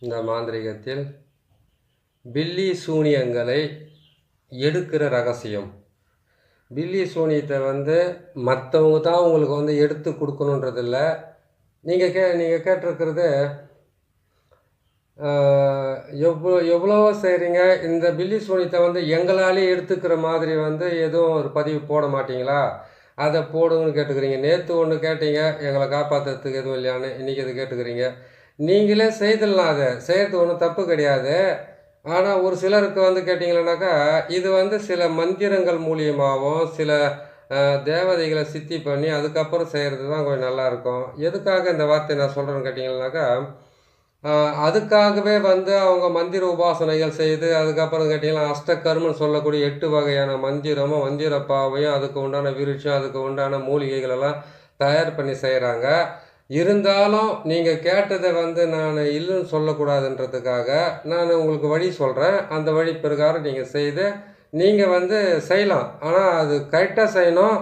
இந்த மாந்திரிகத்தில் பில்லி சூனியங்களை எடுக்கிற ரகசியம். பில்லி சூனியத்தை மற்றவங்க தான் உங்களுக்கு எடுத்து கொடுக்கணுன்றதில்ல. நீங்கள் கேட்டிருக்கிறது எவ்வளோ செய்கிறீங்க. இந்த பில்லி சூனியத்தை எங்களாலே எடுத்துக்கிற மாதிரி எதுவும் ஒரு பதிவு போட மாட்டிங்களா, அதை போடுங்கன்னு கேட்டுக்கிறீங்க. நேற்று ஒன்று கேட்டீங்க, எங்களை காப்பாற்றுறதுக்கு எதுவும் இல்லையான்னு. இன்றைக்கி அது கேட்டுக்கிறீங்க. நீங்களே செய்திடலாம், அதை செய்கிறது ஒன்றும் தப்பு கிடையாது. ஆனால் ஒரு சிலருக்கு கேட்டிங்களேனாக்கா, இது சில மந்திரங்கள் மூலியமாகவும் சில தேவதைகளை சித்தி பண்ணி அதுக்கப்புறம் செய்கிறது தான் கொஞ்சம் நல்லாயிருக்கும். எதுக்காக இந்த வார்த்தை நான் சொல்கிறேன்னு கேட்டிங்கன்னாக்கா, அதுக்காகவே அவங்க மந்திர உபாசனைகள் செய்து அதுக்கப்புறம் கேட்டிங்கன்னா அஷ்டகர்மன்னு சொல்லக்கூடிய 8 வகையான மந்திரமும் மந்திரப்பாவையும் அதுக்கு உண்டான விருட்சம் அதுக்கு உண்டான மூலிகைகளெல்லாம் தயார் பண்ணி செய்கிறாங்க. இருந்தாலும் நீங்கள் கேட்டதை நான் இல்லைன்னு சொல்லக்கூடாதுன்றதுக்காக நான் உங்களுக்கு வழி சொல்கிறேன். அந்த வழி பிரகாரம் நீங்கள் செய்து நீங்கள் செய்யலாம். ஆனால் அது கரெக்டாக செய்யணும்.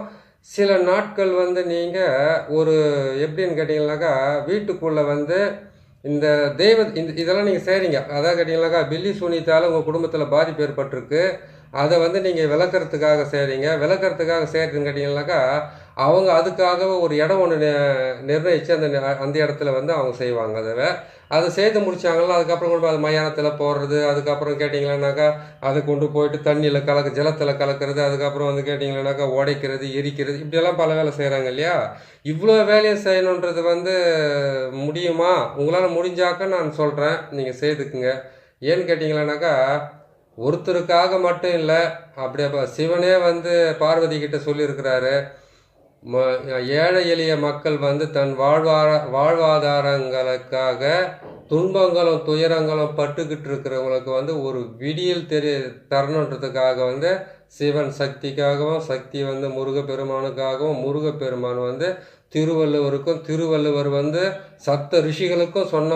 சில நாட்கள் நீங்கள் ஒரு எப்படின்னு கேட்டிங்கனாக்கா, வீட்டுக்குள்ளே இந்த இதெல்லாம் நீங்கள் செய்கிறீங்க. அதான் கேட்டிங்கனாக்கா, பில்லி சூனியத்தால் உங்கள் குடும்பத்தில் பாதிப்பு ஏற்பட்டிருக்கு. அதை நீங்கள் விளக்கிறதுக்காக செய்கிறீங்க. விளக்கிறதுக்காக செய்கிறதுன்னு கேட்டிங்கனாக்கா, அவங்க அதுக்காக ஒரு இடம் ஒன்று நிர்ணயித்து அந்த இடத்துல அவங்க செய்வாங்க. அதை செய்து முடித்தாங்களோ அதுக்கப்புறம் கொண்டு அது மயானத்தில் போடுறது. அதுக்கப்புறம் கேட்டிங்களானாக்கா, அதை கொண்டு போயிட்டு தண்ணியில் ஜலத்தில் கலக்கிறது. அதுக்கப்புறம் கேட்டிங்களானாக்கா உடைக்கிறது, எரிக்கிறது, இப்படியெல்லாம் பல வேலை செய்கிறாங்க இல்லையா. இவ்வளோ வேலையை செய்யணுன்றது முடியுமா? உங்களால் முடிஞ்சாக்க நான் சொல்கிறேன், நீங்கள் செய்துக்குங்க. ஏன்னு கேட்டிங்களானாக்கா, ஒருத்தருக்காக மட்டும் இல்லை. அப்படியே சிவனே பார்வதி கிட்ட சொல்லியிருக்கிறாரு, ஏழை எளிய மக்கள் தன் வாழ்வாதாரங்களுக்காக துன்பங்களும் துயரங்களும் பட்டுக்கிட்டு இருக்கிறவங்களுக்கு ஒரு விடியல் தரணுன்றதுக்காக சிவன் சக்திக்காகவும், சக்தி முருகப்பெருமானுக்காகவும், முருகப்பெருமான் திருவள்ளுவருக்கும், திருவள்ளுவர் சப்த ரிஷிகளுக்கும் சொன்ன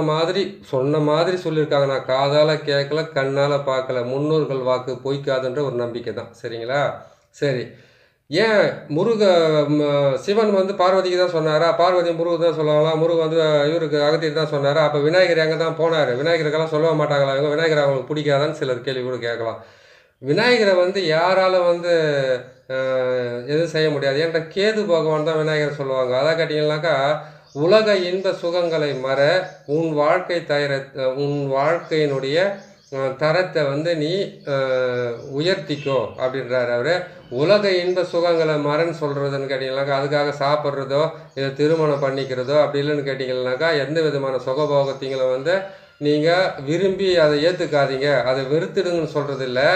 மாதிரி சொல்லியிருக்காங்க. நான் காதால் கேட்கல, கண்ணால் பார்க்கல. முன்னோர்கள் வாக்கு பொய்க்காதுன்ற ஒரு நம்பிக்கை தான். சரிங்களா? சரி, ஏன் சிவன் பார்வதிக்கு தான் சொன்னாரா? பார்வதி முருகு தான் சொல்லுவாங்களா? முருகு இவருக்கு அகத்தியர் தான் சொன்னாரா? அப்போ விநாயகர் எங்கே தான் போனார்? விநாயகருக்கெல்லாம் சொல்ல மாட்டாங்களா? இவங்க விநாயகர் அவங்களுக்கு பிடிக்காதான்னு சிலர் கேள்வி கூட கேட்கலாம். விநாயகரை யாரால் எதுவும் செய்ய முடியாது. ஏன்டா கேது பகவான் தான் விநாயகர் சொல்லுவாங்க. அதான் கேட்டிங்கன்னாக்கா, உலக இன்ப சுகங்களை மற உன் வாழ்க்கையினுடைய தரத்தை நீ உயர்த்திக்கோ அப்படின்றாரு அவர். உலக இன்ப சுகங்களை மறன்னு சொல்கிறதுன்னு கேட்டிங்கனாக்கா, அதுக்காக சாப்பிட்றதோ இதை திருமணம் பண்ணிக்கிறதோ அப்படி இல்லைன்னு கேட்டிங்கன்னாக்கா, எந்த விதமான சுகபோகத்தையும் நீங்கள் விரும்பி அதை ஏற்றுக்காதீங்க, அதை வெறுத்துடுங்கன்னு சொல்கிறது இல்லை.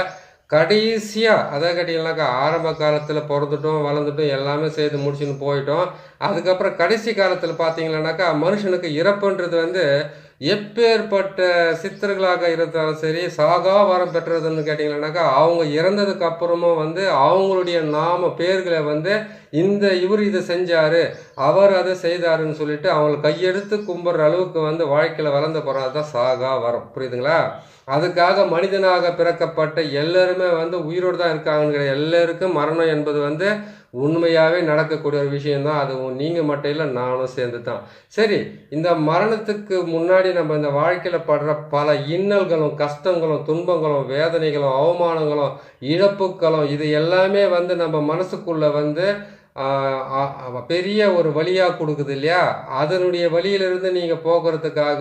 கடைசியாக அதை கேட்டிங்கனாக்கா, ஆரம்ப காலத்தில் பிறந்துட்டோம், வளர்ந்துட்டோம், எல்லாமே செய்து முடிச்சுன்னு போயிட்டோம். அதுக்கப்புறம் கடைசி காலத்தில் பார்த்தீங்கன்னாக்கா, மனுஷனுக்கு இறப்புன்றது எப்பேற்பட்ட சித்தர்களாக இருந்தாலும் சரி, சாகா வரம் பெற்றதுன்னு கேட்டிங்கன்னாக்கா, அவங்க இறந்ததுக்கு அப்புறமும் அவங்களுடைய நாம பேர்களை இவர் இதை செஞ்சார், அவர் அதை செய்தாருன்னு சொல்லிட்டு அவங்களை கையெடுத்து கும்பிட்ற அளவுக்கு வாழ்க்கையில் வளர்ந்த போகிறது தான் சாகா வரம். புரியுதுங்களா? அதுக்காக மனிதனாக பிறக்கப்பட்ட எல்லாருமே உயிரோடு தான் இருக்காங்க. எல்லாருக்கும் மரணம் என்பது உண்மையாகவே நடக்கக்கூடிய ஒரு விஷயந்தான். அது நீங்கள் மட்டும் இல்லை, நானும் சேர்ந்து தான். சரி, இந்த மரணத்துக்கு முன்னாடி நம்ம இந்த வாழ்க்கையில் படுற பல இன்னல்களும் கஷ்டங்களும் துன்பங்களும் வேதனைகளும் அவமானங்களும் இழப்புகளும் இது எல்லாமே நம்ம மனசுக்குள்ளே பெரிய ஒரு வழியாக கொடுக்குது இல்லையா. அதனுடைய வழியிலிருந்து நீங்கள் போக்குறதுக்காக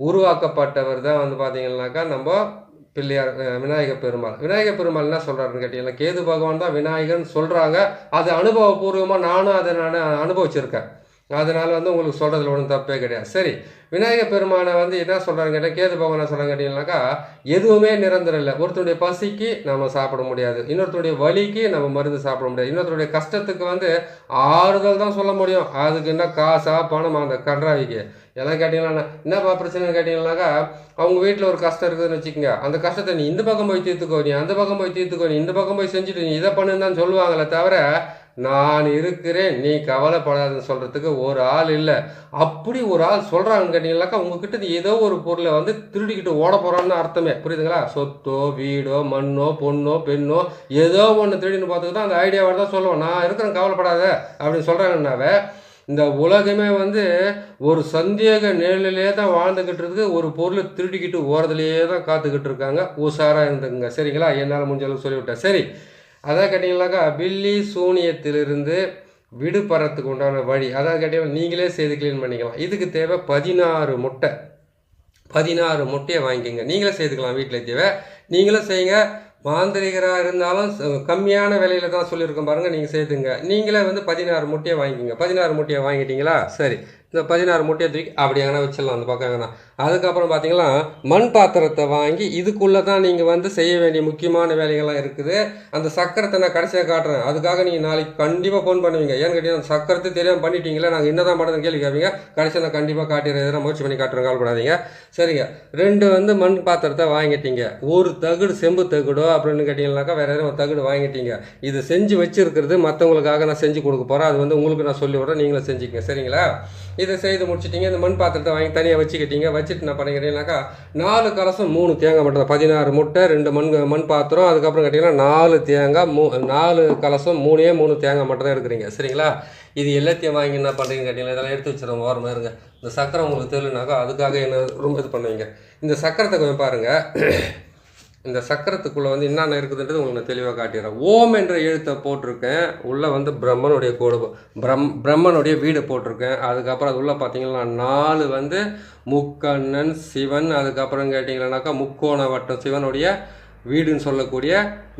உருவாக்கப்பட்டவர் தான் பார்த்தீங்கன்னாக்கா நம்ம பிள்ளையார் விநாயகர் பெருமாள். விநாயகர் பெருமாள் என்ன சொல்கிறாருன்னு கேட்டிங்கன்னா, கேது பகவான் தான் விநாயகர்னு சொல்கிறாங்க. அது அனுபவபூர்வமாக நானும் அதை அனுபவிச்சிருக்கேன். அதனால் உங்களுக்கு சொல்கிறதுல ஒன்றும் தப்பே கிடையாது. சரி, விநாயகர் பெருமானை என்ன சொல்கிறாங்க கேட்டால், கேது பகவான் என்ன சொல்கிறாங்க கேட்டிங்கன்னாக்கா, எதுவுமே நிரந்தரம் இல்லை. ஒருத்தருடைய பசிக்கு நம்ம சாப்பிட முடியாது, இன்னொருத்தருடைய வலிக்கு நம்ம மருந்து சாப்பிட முடியாது, இன்னொருத்தருடைய கஷ்டத்துக்கு ஆறுதல் தான் சொல்ல முடியும். அதுக்கு என்ன காசா பணம் அந்த கன்றாவிக்கு எல்லாம் கேட்டிங்கன்னா என்னப்பா பிரச்சனைன்னு கேட்டிங்கன்னாக்கா, அவங்க வீட்டில் ஒரு கஷ்டம் இருக்குதுன்னு வச்சுக்கோங்க. அந்த கஷ்டத்தை நீ இந்த பக்கம் போய் தீர்த்துக்கோ, நீ அந்த பக்கம் போய் தீர்த்துக்கோ, நீ இந்த பக்கம் போய் செஞ்சுட்டு நீ இதை பண்ணுன்னு தான் சொல்லுவாங்களே தவிர, நான் இருக்கிறேன் நீ கவலைப்படாதுன்னு சொல்கிறதுக்கு ஒரு ஆள் இல்லை. அப்படி ஒரு ஆள் சொல்கிறாங்கன்னு கேட்டிங்கனாக்கா, உங்ககிட்ட ஏதோ ஒரு பொருளை திருடிக்கிட்டு ஓட போகிறான்னு அர்த்தமே. புரியுதுங்களா? சொத்தோ வீடோ மண்ணோ பொண்ணோ பெண்ணோ ஏதோ ஒன்று திருடின்னு பார்த்துக்கு தான் அந்த ஐடியாவோட தான் சொல்லுவோம், நான் இருக்கிறேன் கவலைப்படாத அப்படின்னு சொல்கிறாங்கன்னாவே, இந்த உலகமே வந்து ஒரு சந்தேக நிழலிலே தான் வாழ்ந்துக்கிட்டு இருக்குது. ஒரு பொருளை திருடிக்கிட்டு ஓரத்துலேயே தான் காத்துக்கிட்டு இருக்காங்க. உஷாராக இருந்துக்குங்க. சரிங்களா? என்னால் முடிஞ்ச அளவுக்கு சொல்லிவிட்டேன். சரி, அதான் கேட்டிங்கனாக்கா பில்லி சூனியத்திலிருந்து விடுபடுறதுக்கு உண்டான வழி, அதாவது கேட்டிங்கன்னா நீங்களே செய்து க்ளீன் பண்ணிக்கலாம். இதுக்கு தேவை 16 முட்டை. 16 முட்டையை வாங்கிக்கோங்க. நீங்களே செய்துக்கலாம், வீட்டில் தேவை. நீங்களும் செய்யுங்க. மாந்திரிகராக இருந்தாலும் கம்மியான விலையில தான் சொல்லியிருக்கோம் பாருங்கள், நீங்கள் செய்துங்க. நீங்களே வந்து 16 முட்டையை வாங்கிக்கோங்க. 16 முட்டையை வாங்கிட்டீங்களா? சரி, இந்த 16 முட்டையை தூக்கி அப்படி எங்கன்னா வச்சிடலாம் அந்த பக்கம் எங்கன்னா. அதுக்கப்புறம் பார்த்தீங்கன்னா மண் பாத்திரத்தை வாங்கி இதுக்குள்ளே தான் நீங்கள் வந்து செய்ய வேண்டிய முக்கியமான வேலைகள்லாம் இருக்குது. அந்த சக்கரத்தை நான் கடைசியாக காட்டுறேன். அதுக்காக நீங்கள் நாளைக்கு கண்டிப்பாக ஃபோன் பண்ணுவீங்க. ஏன்னு கேட்டீங்கன்னா அந்த சக்கரத்தை தெரியாமல் பண்ணிட்டீங்களா, நாங்கள் என்ன தான் பண்ணுறதுன்னு கேள்வி கேட்பீங்க. கடைசியாக நான் கண்டிப்பாக காட்டிடுறேன். எதனா முயற்சி பண்ணி காட்டுறேன், கவலைப்படாதீங்க. சரிங்க, 2 வந்து மண் பாத்திரத்தை வாங்கிட்டீங்க. ஒரு தகுடு செம்பு தகுடோ அப்படின்னு கேட்டிங்கனாக்கா வேறு எதுவும் ஒரு தகுடு வாங்கிட்டீங்க. இது செஞ்சு வச்சுருக்கிறது மற்றவங்களுக்காக நான் செஞ்சு கொடுக்க போகிறேன். அது வந்து உங்களுக்கு நான் சொல்லி விட்றேன், நீங்களும் செஞ்சுக்கங்க. சரிங்களா? இதை செய்து முடிச்சிட்டிங்க. இந்த மண் பாத்திரத்தை வாங்கி தனியாக வச்சுக்கிட்டீங்க. வச்சுட்டு என்ன பண்ணிக்கிறீங்கனாக்கா 4 கலசம் 3 தேங்காய் மட்டும் தான். 16 முட்டை, 2 மண் பாத்திரம், அதுக்கப்புறம் கேட்டிங்கன்னா 4 தேங்காய், 4 கலசம் 3 தேங்காய் மட்டும் தான் எடுக்கிறீங்க. சரிங்களா? இது எல்லாத்தையும் வாங்கி என்ன பண்ணுறீங்கன்னு கேட்டிங்கன்னா இதெல்லாம் எடுத்து வச்சுருவோம் ஓரமாக இருங்க. இந்த சக்கரை உங்களுக்கு தெரியலனாக்கா அதுக்காக என்ன ரொம்ப இது பண்ணுவீங்க. இந்த சக்கரத்தை கொஞ்சம் பாருங்கள். இந்த சக்கரத்துக்குள்ளே வந்து என்னென்ன இருக்குதுன்றது உங்களுக்கு நான் தெளிவாக காட்டிடுறேன். ஓம் என்ற எழுத்தை போட்டிருக்கேன். உள்ளே வந்து பிரம்மனுடைய கோடு, பிரம்மனுடைய வீடு போட்டிருக்கேன். அதுக்கப்புறம் அது உள்ளே பார்த்தீங்கன்னா 4 வந்து முக்கண்ணன் சிவன், அதுக்கப்புறம் கேட்டிங்கன்னாக்கா முக்கோண வட்டம் சிவனுடைய வீடுன்னு சொல்லக்கூடிய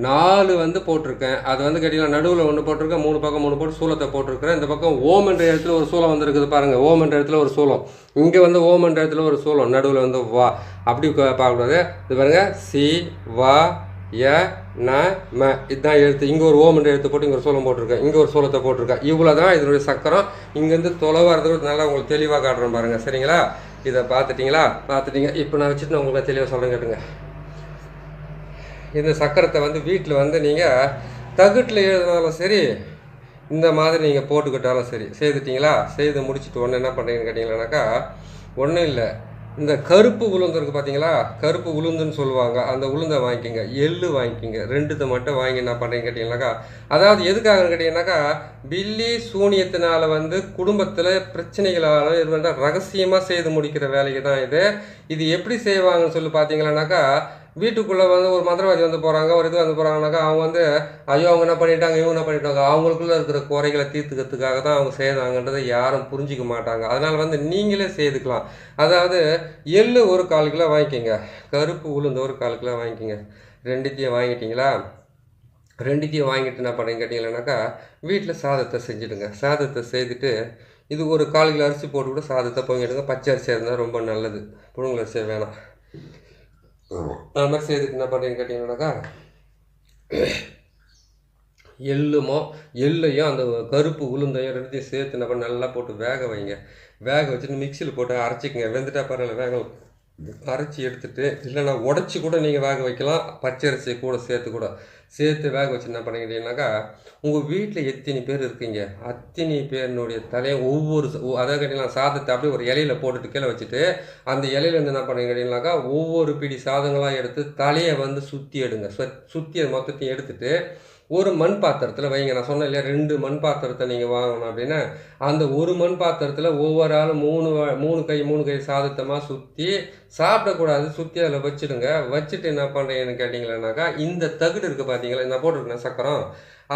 4 வந்து போட்டிருக்கேன். அது வந்து கேட்டிங்கன்னா நடுவில் 1 போட்டிருக்கேன், 3 பக்கம் 3 போட்டு சூலத்தை போட்டிருக்கிறேன். இந்த பக்கம் ஓம் என்ற இடத்துல ஒரு சூலம் வந்துருக்குது பாருங்கள். ஓம் என்ற இடத்துல ஒரு சூலம், இங்கே வந்து ஓம் என்ற இடத்துல ஒரு சூலம், நடுவில் வந்து வா அப்படி பார்க்கக்கூடாது. இது பாருங்கள், சி வா ய ந ம, இதுதான் எழுத்து. இங்கே ஒரு ஓம் என்ற எழுத்து போட்டு இங்கே ஒரு சூலம் போட்டிருக்கேன், இங்கே ஒரு சூலத்தை போட்டிருக்கேன். இவ்வளோ தான் இதனுடைய சக்கரம். இங்கேருந்து தொலைவாகிறதுக்கு நல்லா உங்களுக்கு தெளிவாக காட்டுறேன் பாருங்கள். சரிங்களா? இதை பார்த்துட்டீங்க. இப்போ நான் வச்சுட்டு உங்களுக்கு தெளிவாக சொல்கிறேன், கேட்டுங்க. இந்த சக்கரத்தை வந்து வீட்டில் வந்து நீங்கள் தகுட்டில் எழுதினாலும் சரி, இந்த மாதிரி நீங்கள் போட்டுக்கிட்டாலும் சரி. செய்துட்டிங்களா? செய்து முடிச்சுட்டு ஒன்று என்ன பண்ணுறீங்கன்னு கேட்டிங்கன்னாக்கா ஒன்றும் இல்லை, இந்த கருப்பு உளுந்து இருக்குது பார்த்தீங்களா, கருப்பு உளுந்துன்னு சொல்லுவாங்க, அந்த உளுந்தை வாங்கிக்கிங்க. எள்ளு வாங்கிக்கிங்க. 2 மட்டும் வாங்கி என்ன பண்ணுறீங்கன்னு கேட்டிங்கனாக்கா, அதாவது எதுக்காகன்னு கேட்டிங்கன்னாக்கா பில்லி சூனியத்தினால வந்து குடும்பத்தில் பிரச்சனைகளால் இது வந்து ரகசியமாக செய்து முடிக்கிற வேலைக்கு தான் இது. இது எப்படி செய்வாங்கன்னு சொல்லி பார்த்தீங்கன்னாக்கா, வீட்டுக்குள்ளே வந்து ஒரு மந்திரவாதி வந்து போகிறாங்க, ஒரு இது வந்து போகிறாங்கனாக்கா அவங்க வந்து ஐயோ அவங்க என்ன பண்ணிட்டாங்க, இவங்க என்ன பண்ணிட்டாங்க, அவங்களுக்குள்ளே இருக்கிற குறைகளை தீர்த்துக்கிறதுக்காக தான் அவங்க செய்கிறாங்கன்றதை யாரும் புரிஞ்சிக்க மாட்டாங்க. அதனால் வந்து நீங்களே செய்துக்கலாம். அதாவது எள்ளு ஒரு 1/4 கிலோ வாங்கிக்கோங்க, கருப்பு உளுந்து ஒரு 1/4 கிலோ வாங்கிக்கோங்க. 2த்தையும் வாங்கிட்டீங்களா? 2த்தையும் வாங்கிட்டு என்ன பண்ணுறீங்க கேட்டிங்கன்னாக்கா வீட்டில் சாதத்தை செஞ்சுடுங்க. சாதத்தை செய்துட்டு இது ஒரு 1/4 கிலோ அரிசி போட்டு கூட சாதத்தை பொங்கிடுங்க. பச்சை அரிசியாக இருந்தால் ரொம்ப நல்லது, புழுங்கல் அரிசியாக வேணாம். அது மாதிரி செய்துட்டு என்ன பண்ணுறீங்கன்னு கேட்டிங்கன்னாக்கா எள்ளையும் அந்த கருப்பு உளுந்தையும் 2த்தையும் சேர்த்து என்ன பண்ண நல்லா போட்டு வேக வைங்க. வேக வச்சுட்டு மிக்சியில் போட்டு அரைச்சிக்கங்க. வெந்துட்டா பரவாயில்ல, வேக அரைச்சி எடுத்துட்டு, இல்லைன்னா உடச்சி கூட நீங்கள் வேக வைக்கலாம். பச்சரிசி கூட சேர்த்து வேக வச்சு என்ன பண்ணிக்கிட்டீங்கன்னாக்கா உங்கள் வீட்டில் எத்தனை பேர் இருக்கீங்க அத்தனை பேருனுடைய தலையை ஒவ்வொரு அதாவது கேட்டிங்கன்னா சாதத்தை அப்படியே ஒரு இலையில போட்டுட்டு கீழே வச்சுட்டு அந்த இலையிலேருந்து என்ன பண்ணுங்க கேட்டிங்கனாக்கா ஒவ்வொரு பிடி சாதங்களாக எடுத்து தலையை வந்து சுற்றி எடுங்க. சுற்றி அது மொத்தத்தையும் எடுத்துட்டு ஒரு மண் பாத்திரத்தில் வைங்க. நான் சொன்னேன் இல்லையா, 2 மண் பாத்திரத்தை நீங்கள் வாங்கணும் அப்படின்னா அந்த ஒரு மண் பாத்திரத்தில் ஒவ்வொரு ஆளும் 3 கை சாதத்தமாக சுற்றி சாப்பிடக்கூடாது, சுற்றி அதில் வச்சுடுங்க. வச்சுட்டு என்ன பண்ணுறீங்கன்னு கேட்டிங்களேனாக்கா இந்த தகுடு இருக்குது பார்த்தீங்களா, நான் போட்டிருக்கேன் சக்கரம்,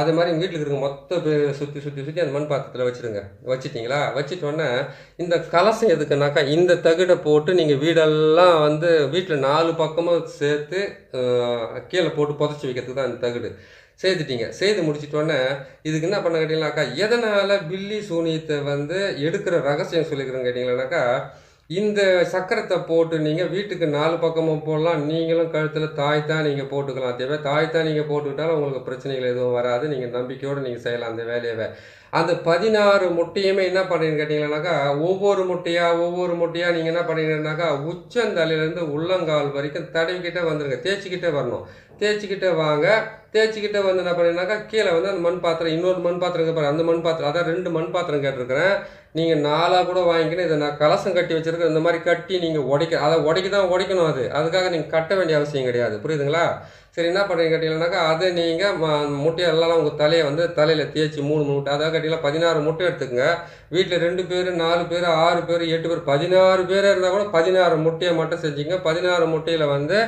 அது மாதிரி வீட்டில் இருக்க மொத்த பேர் சுற்றி அந்த மண் பாத்திரத்தில் வச்சுடுங்க. வச்சுட்டிங்களா? வச்சுட்டோன்னே இந்த கலசம் எதுக்குனாக்கா இந்த தகுடை போட்டு நீங்கள் வீடெல்லாம் வந்து வீட்டில் 4 பக்கமும் சேர்த்து கீழே போட்டு புதைச்சி வைக்கிறதுக்கு தான் இந்த தகுடு. செய்துட்டீங்க. செய்து முடிச்சிட்டோன்னே இதுக்கு என்ன பண்ண கேட்டிங்கனாக்கா எதனால் பில்லி சூனியத்தை வந்து எடுக்கிற ரகசியம் சொல்லிக்கிறேன்னு கேட்டிங்களானாக்கா இந்த சக்கரத்தை போட்டு நீங்கள் வீட்டுக்கு 4 பக்கமும் போடலாம். நீங்களும் கழுத்தில் தாய்த்தான் நீங்கள் போட்டுக்கலாம். தேவை தாய்த்தான் நீங்கள் போட்டுக்கிட்டாலும் உங்களுக்கு பிரச்சனைகள் எதுவும் வராது. நீங்கள் நம்பிக்கையோடு நீங்கள் செய்யலாம் அந்த வேலையவே. அந்த 16 முட்டையுமே என்ன பண்ணுறீங்கன்னு கேட்டிங்கன்னாக்கா ஒவ்வொரு முட்டையாக நீங்கள் என்ன பண்ணுறீங்கன்னாக்கா உச்சந்தலையிலேருந்து உள்ளங்கால் வரைக்கும் தடவிக்கிட்டே வந்துடுங்க. தேய்ச்சிக்கிட்டே வரணும். தேய்ச்சிக்கிட்டே வாங்க. தேய்ச்சிக்கிட்டே வந்து என்ன பண்ணீங்கன்னாக்கா கீழே வந்து அந்த மண் பாத்திரம், இன்னொரு மண் பாத்திரம் பாரு, அந்த மண் பாத்திரம், அதான் 2 மண் பாத்திரம் கேட்டிருக்கிறேன். நீங்கள் 4 கூட வாங்கிக்கணும். இதை நான் கலசம் கட்டி வச்சுருக்கேன். இந்த மாதிரி கட்டி நீங்கள் அதை உடைக்க தான் உடைக்கணும். அதுக்காக நீங்கள் கட்ட வேண்டிய அவசியம் கிடையாது. புரியுதுங்களா? சரி என்ன பண்ணுறீங்க கேட்டீங்கன்னாக்கா அதை நீங்கள் முட்டையெல்லாம் உங்கள் தலையை வந்து தலையில் தேய்ச்சி 3 முட்டை அதாவது கேட்டிங்கன்னா 16 முட்டை எடுத்துக்கங்க. வீட்டில் 2 பேர் 4 பேர் 6 பேர் 8 பேர் 16 பேர் இருந்தால் கூட 16 முட்டையை மட்டும் செஞ்சுங்க. 16 முட்டையில் வந்து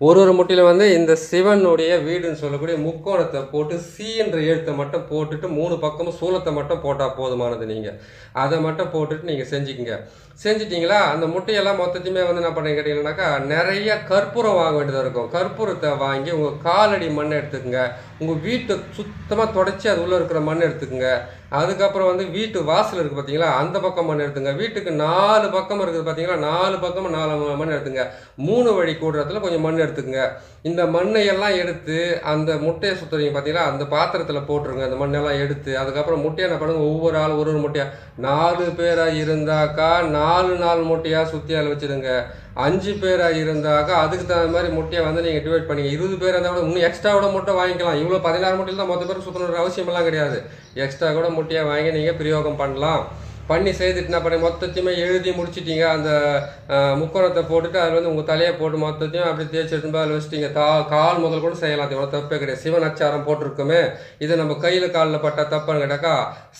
ஒரு முட்டையில் வந்து இந்த சிவனுடைய வீடுன்னு சொல்லக்கூடிய முக்கோணத்தை போட்டு சீன்ற எழுத்தை மட்டும் போட்டுட்டு 3 பக்கமும் சூலத்தை மட்டும் போட்டால் போதுமானது. நீங்கள் அதை மட்டும் போட்டுட்டு நீங்கள் செஞ்சுக்கிங்க. செஞ்சிட்டிங்களா? அந்த முட்டையெல்லாம் மொத்தத்தையுமே வந்து என்ன பண்ணுறீங்க கேட்டிங்கன்னாக்கா நிறைய கற்பூரம் வாங்க வேண்டியதாக இருக்கும். கற்பூரத்தை வாங்கி உங்கள் காலடி மண்ணை எடுத்துக்கோங்க. உங்கள் வீட்டை சுத்தமாக தொடச்சி அது உள்ளே இருக்கிற மண் எடுத்துக்கோங்க. அதுக்கப்புறம் வந்து வீட்டு வாசல் இருக்குது பார்த்தீங்களா, அந்த பக்கம் மண் எடுத்துங்க. வீட்டுக்கு 4 பக்கம் இருக்குது பார்த்தீங்களா, 4 பக்கமும் 4 மண் எடுத்துங்க. 3 வழி கூடுறதுல கொஞ்சம் மண் எடுத்துக்கங்க. இந்த மண்ணையெல்லாம் எடுத்து அந்த முட்டையை சுற்றுறீங்க பார்த்தீங்களா, அந்த பாத்திரத்தில் போட்டுருங்க. அந்த மண்ணெல்லாம் எடுத்து அதுக்கப்புறம் முட்டையை என்ன பண்ணுங்க, ஒவ்வொரு ஆள் ஒரு முட்டையாக 4 பேராக இருந்தாக்கா 4 முட்டையாக சுற்றி அதில் வச்சுருங்க. 5 பேராக இருந்தாக்கா அதுக்கு தகுந்த மாதிரி முட்டையை வந்து நீங்கள் டிவைட் பண்ணிங்க. 20 பேர் இருந்தால் கூட இன்னும் எக்ஸ்ட்ராவோட முட்டை வாங்கிக்கலாம். இவ்வளோ 16 முட்டையில் தான் மொத்த பேர் சுற்றணுன்ற அவசியமெல்லாம் கிடையாது. எக்ஸ்ட்ரா கூட முட்டையை வாங்கி நீங்கள் பிரயோகம் பண்ணலாம். பண்ணி செய்துட்டு என்ன பண்ணி மொத்தத்தையுமே எழுதி முடிச்சிட்டிங்க. அந்த முக்கோணத்தை போட்டுட்டு அதில் வந்து உங்கள் தலையை போட்டு மொத்தத்தையும் அப்படி தேய்ச்சி எடுத்து அதில் வச்சுட்டிங்க. கால் முதல் கூட செய்யலாம். அது எவ்வளோ தப்பே கிடையாது. சிவன் அச்சாரம் போட்டிருக்குமே, இதை நம்ம கையில் காலில் பட்ட தப்புன்னு கேட்டாக்கா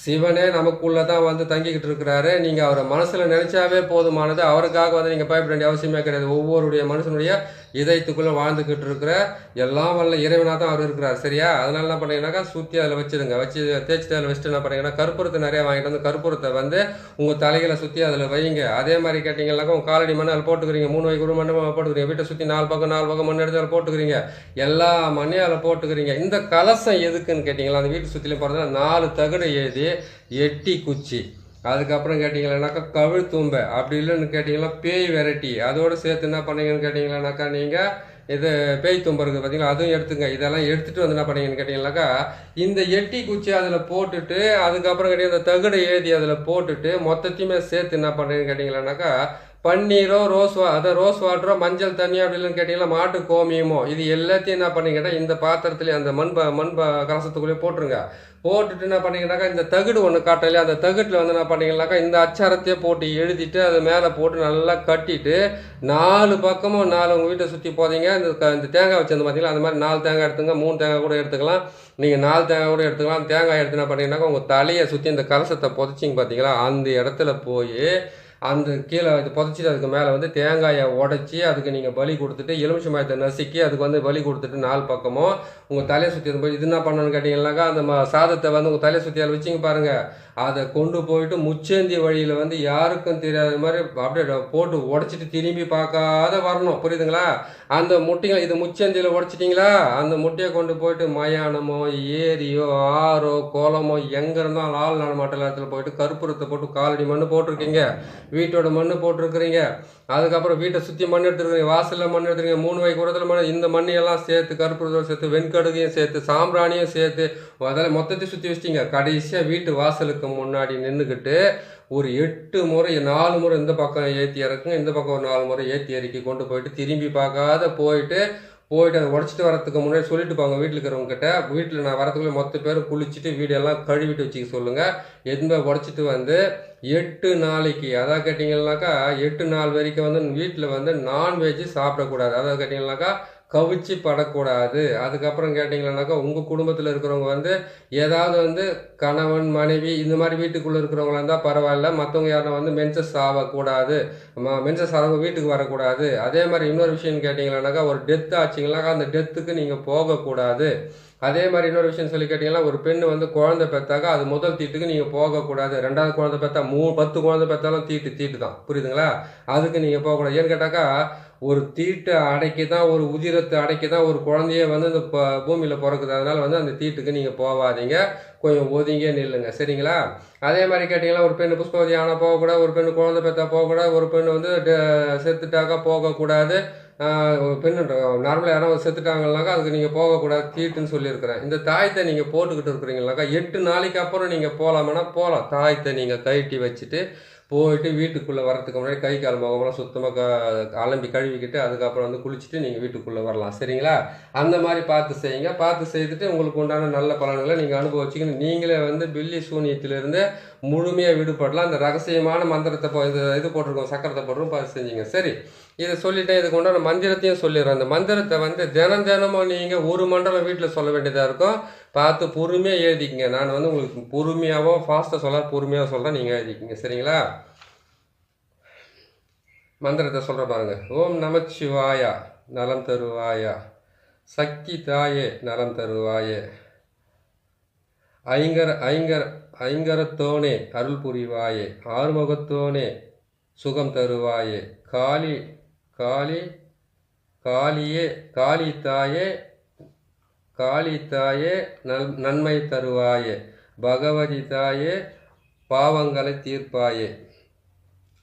சிவனே நமக்குள்ளே தான் வந்து தங்கிக்கிட்டு இருக்கிறாரு. நீங்கள் அவரை மனசில் நினச்சாவே போதுமானது. அவருக்காக வந்து நீங்கள் பயப்பட வேண்டிய அவசியமே கிடையாது. ஒவ்வொருடைய மனுஷனுடைய இதயத்துக்குள்ளே வாழ்ந்துக்கிட்டு இருக்கிற எல்லாம் வல்ல இறைவனாக தான் அவர் இருக்கிறார். சரியா? அதனால என்ன பண்ணீங்கன்னாக்கா சுற்றி அதில் வச்சுருங்க. வச்சு தேய்ச்சி அதில் வச்சுட்டு என்ன பண்ணீங்கன்னா கற்பூரத்தை நிறையா வாங்கிட்டு வந்து கற்பூரத்தை வந்து உங்கள் தலைகளை சுற்றி அதில் வைங்க. அதே மாதிரி கேட்டிங்கன்னாக்கா உங்கள் காலடி மண் அதில் போட்டுக்கிறீங்க. 3 வைக்கு 1 மண் போட்டுக்கிறீங்க. வீட்டை சுற்றி 4 பக்கம் மண் எடுத்து அதில் போட்டுக்கிறீங்க. எல்லா மண்ணையும் அதில் போட்டுக்கிறீங்க. இந்த கலசம் எதுக்குன்னு கேட்டிங்களா, அந்த வீட்டு சுற்றிலையும் போகிறதுனா 4 தகடு எழுதி 8 குச்சி, அதுக்கப்புறம் கேட்டிங்களானாக்கா கவிழ் தும்பை, அப்படி இல்லைன்னு கேட்டிங்கன்னா பேய் வெரைட்டி, அதோடு சேர்த்து என்ன பண்ணீங்கன்னு கேட்டிங்களானாக்கா நீங்கள் இது பேய் தும்பை இருக்குது பார்த்தீங்களா, அதுவும் எடுத்துங்க. இதெல்லாம் எடுத்துகிட்டு வந்து என்ன பண்ணீங்கன்னு கேட்டிங்கனாக்கா இந்த 8 குச்சி அதில் போட்டுட்டு அதுக்கப்புறம் கேட்டிங்கன்னா இந்த தகடை எழுதி அதில் போட்டுட்டு மொத்தத்தையுமே சேர்த்து என்ன பண்ணுறீங்கன்னு கேட்டிங்களானாக்கா பன்னீரோ ரோஸ் வாட்டரோ மஞ்சள் தண்ணியோ அப்படின்னு கேட்டிங்கன்னா மாட்டு கோமியமோ இது எல்லாத்தையும் என்ன பண்ணிக்கிட்டால் இந்த பாத்திரத்துலேயே அந்த மண் கலசத்துக்குள்ளேயே போட்டுருங்க. போட்டுட்டு என்ன பண்ணிங்கனாக்கா இந்த தகடு ஒன்று காட்டலையா, அந்த தகட்டில் வந்து என்ன பண்ணிங்கனாக்கா இந்த அச்சாரத்தையே போட்டு எழுதிட்டு அதை மேலே போட்டு நல்லா கட்டிட்டு 4 பக்கமும் 4 உங்கள் வீட்டை சுற்றி போதீங்க. இந்த தேங்காய் வச்சிருந்து பார்த்தீங்களா, அந்த மாதிரி 4 தேங்காய் எடுத்துங்க. 3 தேங்காய் கூட எடுத்துக்கலாம். நீங்கள் 4 தேங்காய் கூட எடுத்துக்கலாம். தேங்காய் எடுத்து என்ன பண்ணிங்கனாக்கா உங்கள் தலையை சுற்றி இந்த கலசத்தை புதைச்சிங்க பார்த்தீங்களா, அந்த இடத்துல போய் அந்த கீழே இது புதைச்சிட்டு அதுக்கு மேலே வந்து தேங்காயை உடச்சி அதுக்கு நீங்கள் பலி கொடுத்துட்டு எலுமிச்சை மரத்தை நசுக்கி அதுக்கு வந்து பலி கொடுத்துட்டு 4 பக்கமும் உங்கள் தலையை சுற்றி போய் இது என்ன பண்ணணும்னு கேட்டிங்கன்னாக்கா அந்த சாதத்தை வந்து உங்கள் தலையை சுற்றி அதில் வச்சிங்க பாருங்கள். அதை கொண்டு போயிட்டு முச்சேந்தி வழியில் வந்து யாருக்கும் தெரியாத மாதிரி அப்படியே போட்டு உடச்சிட்டு திரும்பி பார்க்காத வரணும். புரியுதுங்களா? அந்த முட்டைகள் இது முச்சேந்தியில் உடச்சிட்டிங்களா, அந்த முட்டையை கொண்டு போயிட்டு மயானமோ ஏரியோ ஆறோ குளமோ எங்கே இருந்தாலும் ஆள் நடமாட்ட இடத்துல போயிட்டு கற்பூரத்தை போட்டு காலடி மண் போட்டிருக்கீங்க, வீட்டோட மண் போட்டிருக்கிறீங்க. அதுக்கப்புறம் வீட்டை சுற்றி மண் எடுத்துருக்கீங்க, வாசலில் மண் எடுத்துருக்கீங்க, 3 வைக்கு உரத்தில் மண், இந்த மண்ணையெல்லாம் சேர்த்து கற்பூரத்தோடு சேர்த்து வெண்கடுகையும் சேர்த்து சாம்பிராணியும் சேர்த்து அதெல்லாம் மொத்தத்தையும் சுற்றி வச்சிட்டிங்க. கடைசியாக வீட்டு வாசலுக்கு முன்னாடி நின்றுக்கிட்டு ஒரு 8 முறை 4 முறை இந்த பக்கம் ஏற்றி இறக்குங்க, இந்த பக்கம் ஒரு 4 முறை ஏற்றி இறக்கி கொண்டு போயிட்டு திரும்பி பார்க்காத போயிட்டு அதை உடச்சிட்டு வரத்துக்கு முன்னாடி சொல்லிட்டு போங்க வீட்டில் இருக்கிறவங்க கிட்ட. வீட்டில் நான் வரத்துக்குள்ளே மொத்த பேரும் குளிச்சுட்டு வீடெல்லாம் கழுவிட்டு வச்சுக்க சொல்லுங்கள். எதுவுமே உடச்சிட்டு வந்து 8 நாளைக்கு அதாவது கேட்டிங்கன்னாக்கா 8 நாள் வரைக்கும் வந்து வீட்டில் வந்து நான்வெஜ்ஜு சாப்பிடக்கூடாது. அதாவது கேட்டிங்கன்னாக்கா கவிச்சு படக்கூடாது. அதுக்கப்புறம் கேட்டிங்கன்னாக்கா உங்கள் குடும்பத்தில் இருக்கிறவங்க வந்து ஏதாவது வந்து கணவன் மனைவி இந்த மாதிரி வீட்டுக்குள்ளே இருக்கிறவங்களா இருந்தால் பரவாயில்ல, மற்றவங்க யாரும் வந்து மென்சஸ் ஆகக்கூடாது, மென்சஸ் ஆகிறவங்க வீட்டுக்கு வரக்கூடாது. அதே மாதிரி இன்னொரு விஷயம் கேட்டிங்கன்னாக்கா ஒரு டெத் ஆச்சுங்களாக்கா அந்த டெத்துக்கு நீங்கள் போகக்கூடாது. அதே மாதிரி இன்னொரு விஷயம் சொல்லி கேட்டிங்கன்னா ஒரு பெண் வந்து குழந்தை பெற்றாக்கா அது முதல் தீட்டுக்கு நீங்கள் போகக்கூடாது. 2வது குழந்தை பெற்றா 10 குழந்தை பெற்றாலும் தீட்டு தான். புரியுதுங்களா? அதுக்கு நீங்கள் போகக்கூடாது. ஏன்னு கேட்டாக்கா ஒரு தீட்டை அடைக்கி தான் ஒரு உதிரத்தை அடைக்கி தான் ஒரு குழந்தைய வந்து இந்த பூமியில் பிறக்குது. அதனால் வந்து அந்த தீட்டுக்கு நீங்கள் போகாதீங்க, கொஞ்சம் ஒதுங்க நில்லுங்க. சரிங்களா? அதே மாதிரி கேட்டிங்கன்னா ஒரு பெண்ணு புஷ்பவதி ஆனால் போகக்கூடாது, ஒரு பெண்ணு குழந்தை பெற்றா போகக்கூடாது, ஒரு பெண்ணு வந்து செத்துட்டாக்கா போகக்கூடாது. பெண்ணு நார்மலாக யாராவது செத்துட்டாங்கன்னாக்கா அதுக்கு நீங்கள் போகக்கூடாது, தீட்டுன்னு சொல்லியிருக்கிறேன். இந்த தாயத்தை நீங்கள் போட்டுக்கிட்டு இருக்கிறீங்கனாக்கா 8 நாளைக்கு அப்புறம் நீங்கள் போகலாமான்னா போகலாம். தாயத்தை நீங்கள் கழட்டி வச்சுட்டு போயிட்டு வீட்டுக்குள்ளே வரதுக்கு முன்னாடி கை கால் முகமெல்லாம் சுத்தமாக அலம்பி கழுவிக்கிட்டு அதுக்கப்புறம் வந்து குளிச்சுட்டு நீங்கள் வீட்டுக்குள்ளே வரலாம். சரிங்களா? அந்த மாதிரி பார்த்து செய்யுங்க. பார்த்து செய்துட்டு உங்களுக்கு உண்டான நல்ல பலன்களை நீங்கள் அனுபவிச்சுக்கணும். நீங்களே வந்து பில்லி சூனியத்திலிருந்து முழுமையாக விடுபடலாம். அந்த ரகசியமான மந்திரத்தை இது போட்டிருக்கோம், சக்கரத்தை போட்டிருக்கோம், பார்த்து செஞ்சீங்க. சரி, இதை சொல்லிவிட்டேன். இதுக்கு உண்டான மந்திரத்தையும் சொல்லிடுறேன். அந்த மந்திரத்தை வந்து தினமும் நீங்கள் ஒரு மண்டலம் வீட்டில் சொல்ல வேண்டியதாக இருக்கும். பார்த்து பொறுமையாக எழுதிக்கிங்க. நான் வந்து உங்களுக்கு பொறுமையாகவோ ஃபாஸ்ட்டாக சொல்ல பொறுமையாக சொல்கிறேன், நீங்கள் எழுதிக்கிங்க. சரிங்களா? மந்திரத்தை சொல்கிற பாருங்க. ஓம் நமச்சிவாயா நலம் தருவாயா, சக்தி தாயே நலம் தருவாயே, ஐங்கரத்தோனே அருள் புரிவாயே, ஆறுமுகத்தோனே சுகம் தருவாயே, காளி தாயே நன்மை தருவாயே, பகவதி தாயே பாவங்களை தீர்ப்பாயே,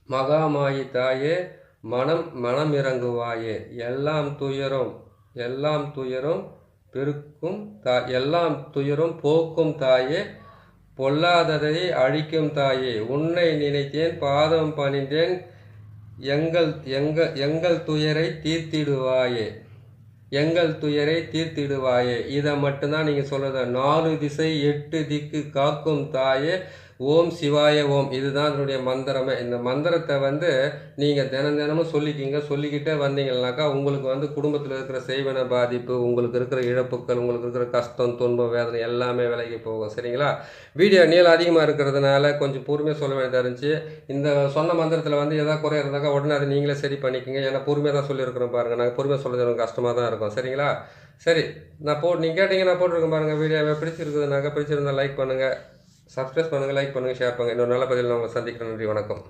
மகாமாயி தாயே மனம் இறங்குவாயே, எல்லாம் துயரும் பெருக்கும் எல்லாம் துயரும் போக்கும் தாயே, பொல்லாததை அழிக்கும் தாயே, உன்னை நினைத்தேன் பாதம் பணிந்தேன், எங்கள் துயரை தீர்த்திடுவாயே. இதை மட்டும்தான் நீங்கள் சொல்கிறது. 4 திசை 8 திக்கு காக்கும் தாயே ஓம் சிவாய ஓம். இதுதான் அதனுடைய மந்திரமே. இந்த மந்திரத்தை வந்து நீங்கள் தினமும் சொல்லிக்கிட்டே வந்தீங்கன்னாக்கா உங்களுக்கு வந்து குடும்பத்தில் இருக்கிற செய்வன பாதிப்பு, உங்களுக்கு இருக்கிற இழப்புக்கள், உங்களுக்கு இருக்கிற கஷ்டம், துன்பம், வேதனை எல்லாமே விலகி போகும். சரிங்களா? வீடியோ நீளம் அதிகமாக இருக்கிறதுனால கொஞ்சம் பொறுமையாக சொல்ல வேண்டியதாக இருந்துச்சு. இந்த சொன்ன மந்திரத்தில் வந்து எதாவது குறை இருந்தாக்கா உடனே அதை நீங்களே சரி பண்ணிக்கோங்க. ஏன்னா பொறுமையாக தான் சொல்லியிருக்கிறோம் பாருங்கள். நாங்கள் பொறுமையாக சொல்கிறது எனக்கு கஷ்டமாக தான் இருக்கும். சரிங்களா? சரி, நீங்கள் கேட்டீங்க, நான் போட்டிருக்கேன் பாருங்கள். வீடியோவை பிடிச்சிருக்குதுனாக்கா பிடிச்சிருந்தால் லைக் பண்ணுங்கள், சப்ஸ்கிரைப் பண்ணுங்கள், லைக் பண்ணுங்கள், ஷேர் பண்ணுங்கள். இன்னொரு நல்ல பதிவில் நான் உங்களை சந்திக்கிறேன். நன்றி, வணக்கம்.